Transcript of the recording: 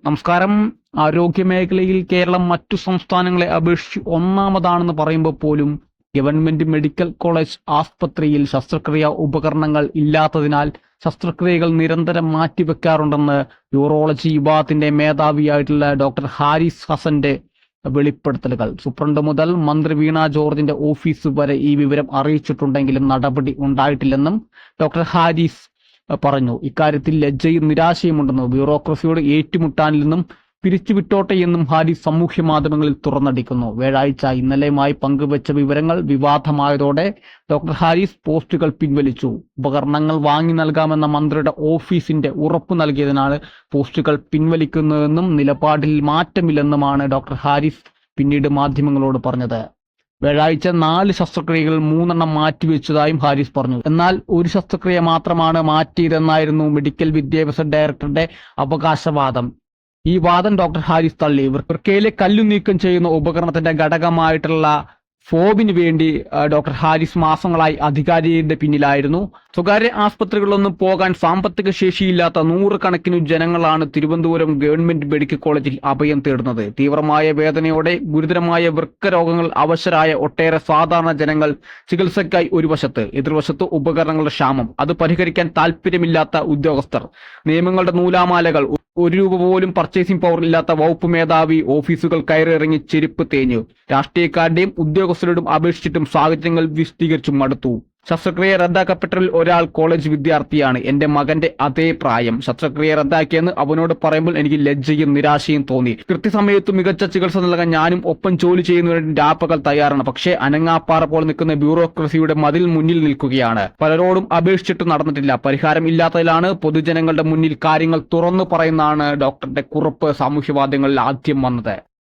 നമസ്കാരം. ആരോഗ്യമേഖലയിൽ കേരളം മറ്റു സംസ്ഥാനങ്ങളെ അപേക്ഷിച്ച് ഒന്നാമതാണെന്ന് പറയുമ്പോൾ പോലും ഗവൺമെന്റ് മെഡിക്കൽ കോളേജ് ആസ്പത്രിയിൽ ശസ്ത്രക്രിയാ ഉപകരണങ്ങൾ ഇല്ലാത്തതിനാൽ ശസ്ത്രക്രിയകൾ നിരന്തരം മാറ്റിവെക്കാറുണ്ടെന്ന് യൂറോളജി വിഭാഗത്തിന്റെ മേധാവിയായിട്ടുള്ള ഡോക്ടർ ഹാരിസ് ഹസന്റെ വെളിപ്പെടുത്തലുകൾ. സൂപ്രണ്ട് മുതൽ മന്ത്രി വീണ ജോർജിന്റെ ഓഫീസ് വരെ ഈ വിവരം അറിയിച്ചിട്ടുണ്ടെങ്കിലും നടപടി ഉണ്ടായിട്ടില്ലെന്നും ഡോക്ടർ ഹാരിസ് പറഞ്ഞു. ഇക്കാര്യത്തിൽ ലജ്ജയും നിരാശയുമുണ്ടെന്ന് ബ്യൂറോക്രസിയോട് ഏറ്റുമുട്ടാനിൽ നിന്നും പിരിച്ചുവിട്ടോട്ടെ എന്നും ഹാരിസ് സാമൂഹ്യ മാധ്യമങ്ങളിൽ തുറന്നടിക്കുന്നു. വ്യാഴാഴ്ച ഇന്നലെയുമായി പങ്കുവച്ച വിവരങ്ങൾ വിവാദമായതോടെ ഡോക്ടർ ഹാരിസ് പോസ്റ്റുകൾ പിൻവലിച്ചു. ഉപകരണങ്ങൾ വാങ്ങി നൽകാമെന്ന മന്ത്രിയുടെ ഓഫീസിന്റെ ഉറപ്പ് നൽകിയതിനാണ് പോസ്റ്റുകൾ പിൻവലിക്കുന്നതെന്നും നിലപാടിൽ മാറ്റമില്ലെന്നുമാണ് ഡോക്ടർ ഹാരിസ് പിന്നീട് മാധ്യമങ്ങളോട് പറഞ്ഞത്. വ്യാഴാഴ്ച 4 ശസ്ത്രക്രിയകൾ 3 മാറ്റിവെച്ചതായും ഹാരിസ് പറഞ്ഞു. എന്നാൽ ഒരു ശസ്ത്രക്രിയ മാത്രമാണ് മാറ്റിയതെന്നായിരുന്നു മെഡിക്കൽ വിദ്യാഭ്യാസ ഡയറക്ടറുടെ അവകാശവാദം. ഈ വാദം ഡോക്ടർ ഹാരിസ് തള്ളി. വൃക്കയിലെ കല്ലു നീക്കം ചെയ്യുന്ന ഉപകരണത്തിന്റെ ഘടകമായിട്ടുള്ള ഫോബിന് വേണ്ടി ഡോക്ടർ ഹാരിസ് മാസങ്ങളായി അധികാരിയുടെ പിന്നിലായിരുന്നു. സ്വകാര്യ ആസ്പത്രികളിലൊന്നും പോകാൻ സാമ്പത്തിക ശേഷിയില്ലാത്ത 100 കണക്കിന് ജനങ്ങളാണ് തിരുവനന്തപുരം ഗവൺമെന്റ് മെഡിക്കൽ കോളേജിൽ അഭയം തേടുന്നത്. തീവ്രമായ വേദനയോടെ ഗുരുതരമായ വൃക്ക രോഗങ്ങൾ അവശരായ ഒട്ടേറെ സാധാരണ ജനങ്ങൾ ചികിത്സയ്ക്കായി ഒരു വശത്ത്, എതിർവശത്ത് ഉപകരണങ്ങളുടെ ക്ഷാമം, അത് പരിഹരിക്കാൻ താല്പര്യമില്ലാത്ത ഉദ്യോഗസ്ഥർ, നിയമങ്ങളുടെ നൂലാമാലകൾ, 1 രൂപ പോലും പർച്ചേസിംഗ് പവർ ഇല്ലാത്ത വകുപ്പ് മേധാവി ഓഫീസുകൾ കയറിയിറങ്ങി ചെരുപ്പ് തേഞ്ഞു. രാഷ്ട്രീയക്കാരുടെയും ഉദ്യോഗസ്ഥരോടും അപേക്ഷിച്ചിട്ടും സാഹചര്യങ്ങൾ വിശദീകരിച്ചും മടുത്തു. ശസ്ത്രക്രിയ റദ്ദാക്കപ്പെട്ടവരിൽ ഒരാൾ കോളേജ് വിദ്യാർത്ഥിയാണ്. എന്റെ മകന്റെ അതേ പ്രായം. ശസ്ത്രക്രിയ റദ്ദാക്കിയെന്ന് അവനോട് പറയുമ്പോൾ എനിക്ക് ലജ്ജയും നിരാശയും തോന്നി. കൃത്യസമയത്ത് മികച്ച ചികിത്സ നൽകാൻ ഞാനും ഒപ്പം ജോലി ചെയ്യുന്നവരുടെ രാപ്പകൽ തയ്യാറാണ്. പക്ഷേ അനങ്ങാപ്പാറ പോലെ നിൽക്കുന്ന ബ്യൂറോക്രസിയുടെ മതിൽ മുന്നിൽ നിൽക്കുകയാണ്. പലരോടും അപേക്ഷിച്ചിട്ട് നടന്നിട്ടില്ല. പരിഹാരം ഇല്ലാത്തതിലാണ് പൊതുജനങ്ങളുടെ മുന്നിൽ കാര്യങ്ങൾ തുറന്നു പറയുന്നതാണ് ഡോക്ടറുടെ കുറിപ്പ് സാമൂഹ്യമാധ്യമങ്ങളിൽ ആദ്യം വന്നത്.